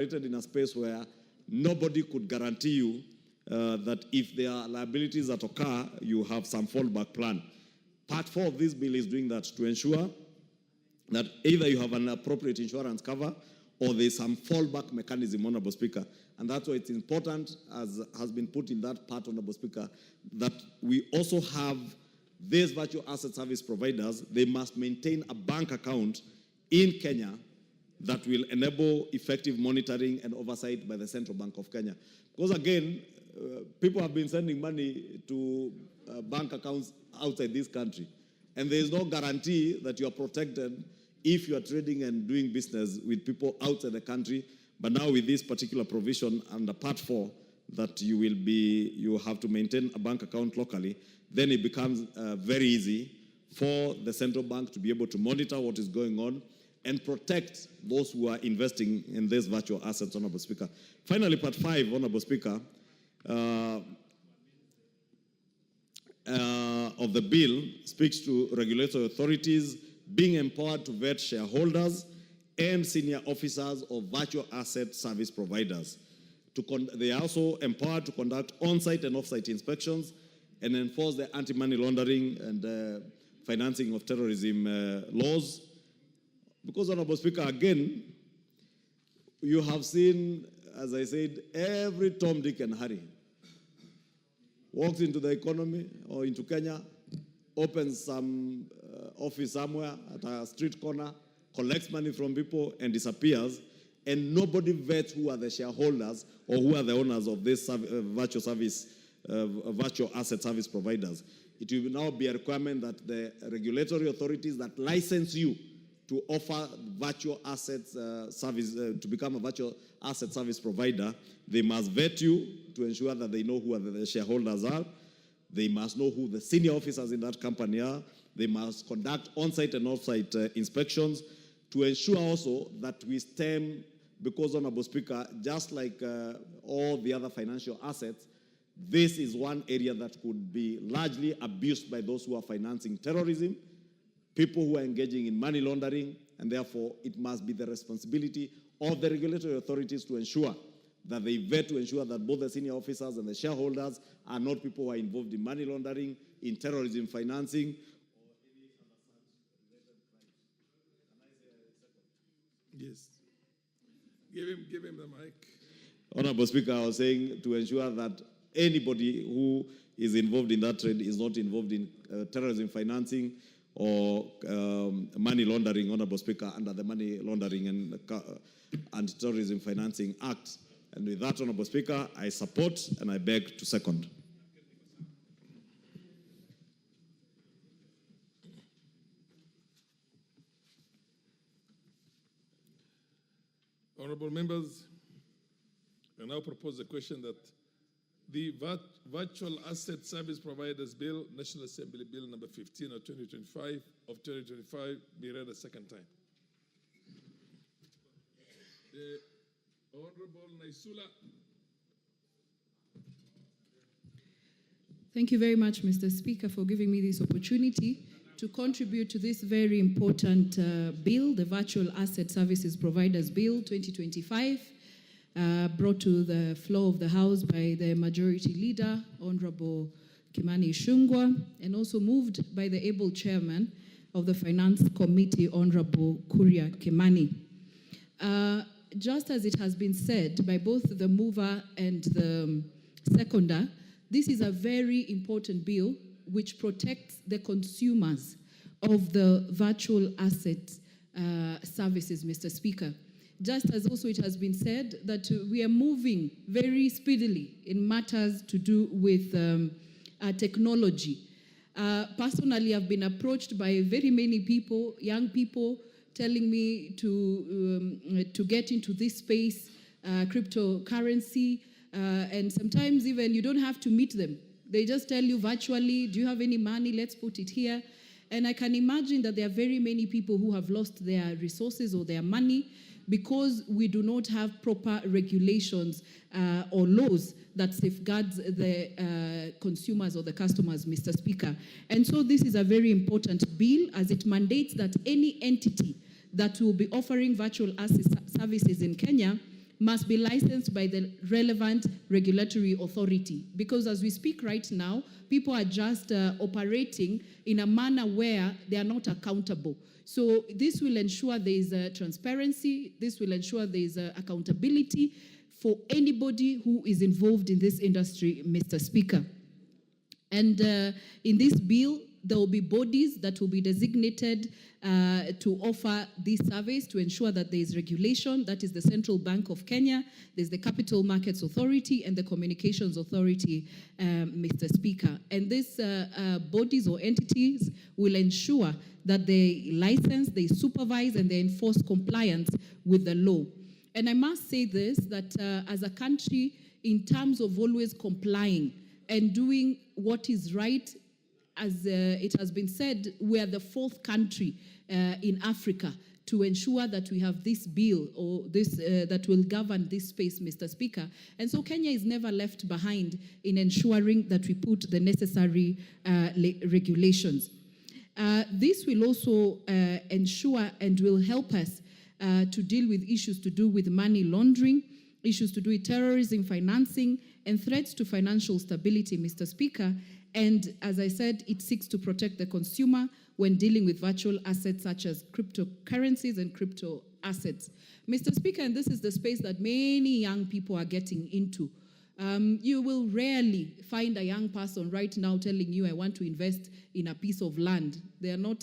in a space where nobody could guarantee you that if there are liabilities that occur, you have some fallback plan. Part 4 of this bill is doing that to ensure that either you have an appropriate insurance cover or there's some fallback mechanism, Honorable Speaker. And that's why it's important, as has been put in that part, Honorable Speaker, that we also have these virtual asset service providers. They must maintain a bank account in Kenya that will enable effective monitoring and oversight by the Central Bank of Kenya. Because again, people have been sending money to bank accounts outside this country. And there is no guarantee that you are protected if you are trading and doing business with people outside the country. But now with this particular provision under Part 4, that you have to maintain a bank account locally, then it becomes very easy for the central bank to be able to monitor what is going on and protect those who are investing in these virtual assets, Honorable Speaker. Finally, Part 5, Honorable Speaker, of the bill speaks to regulatory authorities being empowered to vet shareholders and senior officers of virtual asset service providers. They are also empowered to conduct on-site and off-site inspections and enforce the anti-money laundering and financing of terrorism laws. Because, Honorable Speaker, again, you have seen, as I said, every Tom, Dick, and Harry walks into the economy or into Kenya, opens some office somewhere at a street corner, collects money from people, and disappears, and nobody vets who are the shareholders or who are the owners of this virtual asset service providers. It will now be a requirement that the regulatory authorities that license you to offer virtual assets service, to become a virtual asset service provider, they must vet you to ensure that they know who the shareholders are. They must know who the senior officers in that company are. They must conduct on-site and off-site inspections to ensure also that we stem, because, Honorable Speaker, just like all the other financial assets, this is one area that could be largely abused by those who are financing terrorism, people who are engaging in money laundering, and therefore it must be the responsibility of the regulatory authorities to ensure that they vet to ensure that both the senior officers and the shareholders are not people who are involved in money laundering, in terrorism financing, or any other such related crimes. Yes. Give him the mic. Honorable Speaker, I was saying to ensure that anybody who is involved in that trade is not involved in terrorism financing or money laundering, Honorable Speaker, under the Money Laundering and Anti-Terrorism Financing Act. And with that, Honorable Speaker, I support and I beg to second. Honorable members, I now propose a question that the Virtual Asset Service Providers Bill, National Assembly Bill number 15 of 2025 be read a second time. The Honorable Naisula. Thank you very much, Mr. Speaker, for giving me this opportunity to contribute to this very important bill, the Virtual Asset Services Providers Bill 2025, brought to the floor of the House by the Majority Leader, Honorable Kimani Ihungwa, and also moved by the able Chairman of the Finance Committee, Honorable Kimani. Just as it has been said by both the mover and the seconder, this is a very important bill which protects the consumers of the virtual asset services, Mr. Speaker. Just as also it has been said that we are moving very speedily in matters to do with technology. Personally, I've been approached by very many people, young people, telling me to get into this space, cryptocurrency, and sometimes even you don't have to meet them. They just tell you virtually, do you have any money? Let's put it here. And I can imagine that there are very many people who have lost their resources or their money because we do not have proper regulations or laws that safeguards the consumers or the customers, Mr. Speaker. And so this is a very important bill as it mandates that any entity that will be offering virtual asset services in Kenya must be licensed by the relevant regulatory authority. Because as we speak right now, people are just operating in a manner where they are not accountable. So this will ensure there is transparency, this will ensure there is accountability for anybody who is involved in this industry, Mr. Speaker. And in this bill, there will be bodies that will be designated to offer this service to ensure that there is regulation. That is the Central Bank of Kenya, there's the Capital Markets Authority, and the Communications Authority, Mr. Speaker. And these bodies or entities will ensure that they license, they supervise, and they enforce compliance with the law. And I must say this, that as a country, in terms of always complying and doing what is right, as it has been said, we are the fourth country in Africa to ensure that we have this bill or this that will govern this space, Mr. Speaker. And so Kenya is never left behind in ensuring that we put the necessary regulations. This will also ensure and will help us to deal with issues to do with money laundering, issues to do with terrorism financing, and threats to financial stability, Mr. Speaker. And as I said, it seeks to protect the consumer when dealing with virtual assets such as cryptocurrencies and crypto assets. Mr. Speaker, and this is the space that many young people are getting into. You will rarely find a young person right now telling you, I want to invest in a piece of land. They are not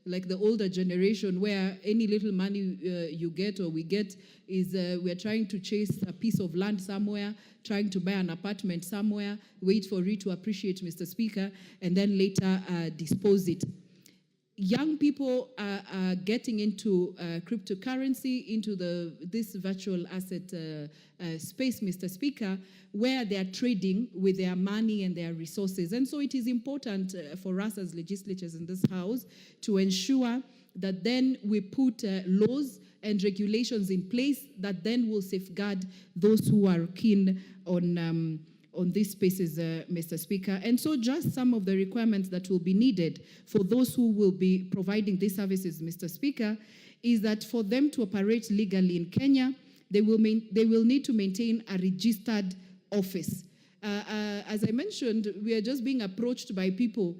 like the older generation where any little money you get or we get is we are trying to chase a piece of land somewhere, trying to buy an apartment somewhere, wait for it to appreciate, Mr. Speaker, and then later dispose it. Young people are getting into cryptocurrency, into this virtual asset space, Mr. Speaker, where they are trading with their money and their resources. And so it is important for us as legislators in this House to ensure that then we put laws and regulations in place that then will safeguard those who are keen on these spaces, Mr. Speaker. And so just some of the requirements that will be needed for those who will be providing these services, Mr. Speaker, is that for them to operate legally in Kenya, they will need to maintain a registered office. As I mentioned, we are just being approached by people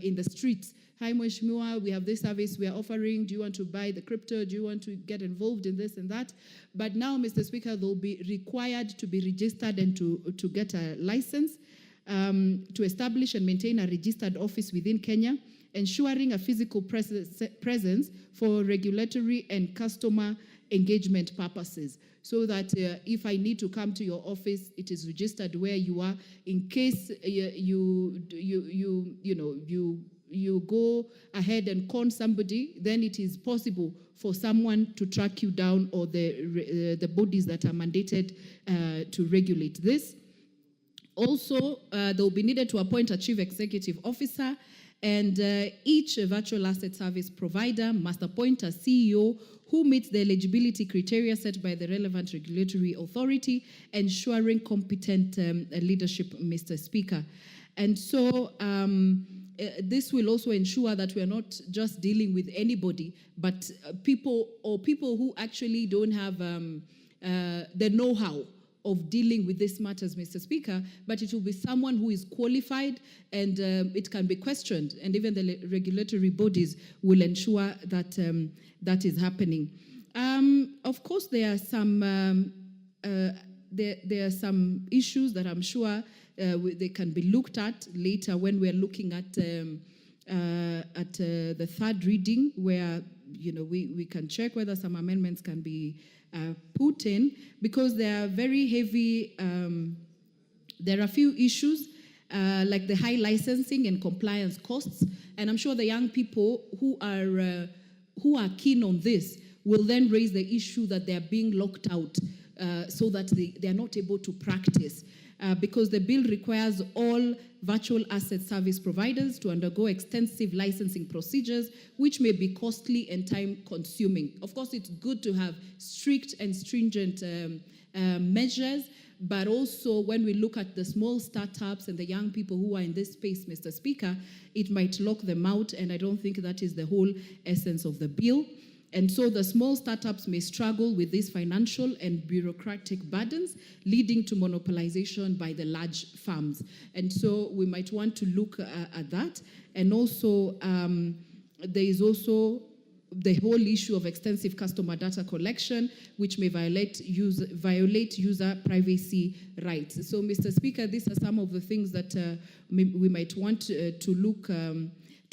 in the streets. Hi, Mheshimiwa, we have this service we are offering. Do you want to buy the crypto? Do you want to get involved in this and that? But now, Mr. Speaker, they'll be required to be registered and to get a license, to establish and maintain a registered office within Kenya, ensuring a physical presence for regulatory and customer engagement purposes, so that if I need to come to your office, it is registered where you are. In case you go ahead and con somebody, then it is possible for someone to track you down, or the bodies that are mandated to regulate this. Also, they will be needed to appoint a chief executive officer, and each virtual asset service provider must appoint a CEO who meets the eligibility criteria set by the relevant regulatory authority, ensuring competent leadership, Mr. Speaker. And so this will also ensure that we are not just dealing with anybody, but people who actually don't have the know-how of dealing with these matters, Mr. Speaker, but it will be someone who is qualified, and it can be questioned, and even the regulatory bodies will ensure that that is happening. Of course, there are some issues that I'm sure they can be looked at later when we're looking at the third reading, where we can check whether some amendments can be put in, because there are very heavy. There are a few issues like the high licensing and compliance costs, and I'm sure the young people who are keen on this will then raise the issue that they are being locked out, so that they are not able to practice. Because the bill requires all virtual asset service providers to undergo extensive licensing procedures, which may be costly and time-consuming. Of course, it's good to have strict and stringent measures, but also when we look at the small startups and the young people who are in this space, Mr. Speaker, it might lock them out, and I don't think that is the whole essence of the bill. And so the small startups may struggle with these financial and bureaucratic burdens, leading to monopolization by the large firms. And so we might want to look at that. And also, there is also the whole issue of extensive customer data collection, which may violate user privacy rights. So, Mr. Speaker, these are some of the things that we might want to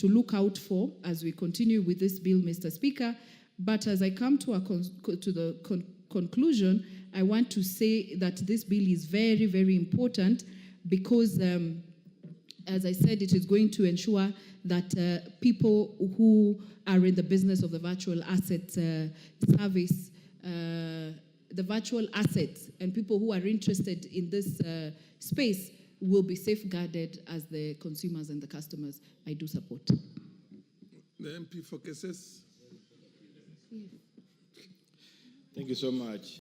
look out for as we continue with this bill, Mr. Speaker. But as I come to the conclusion, I want to say that this bill is very, very important because, as I said, it is going to ensure that people who are in the business of the virtual asset service, the virtual assets, and people who are interested in this space will be safeguarded as the consumers and the customers. I do support. The MP for cases. Thank you so much.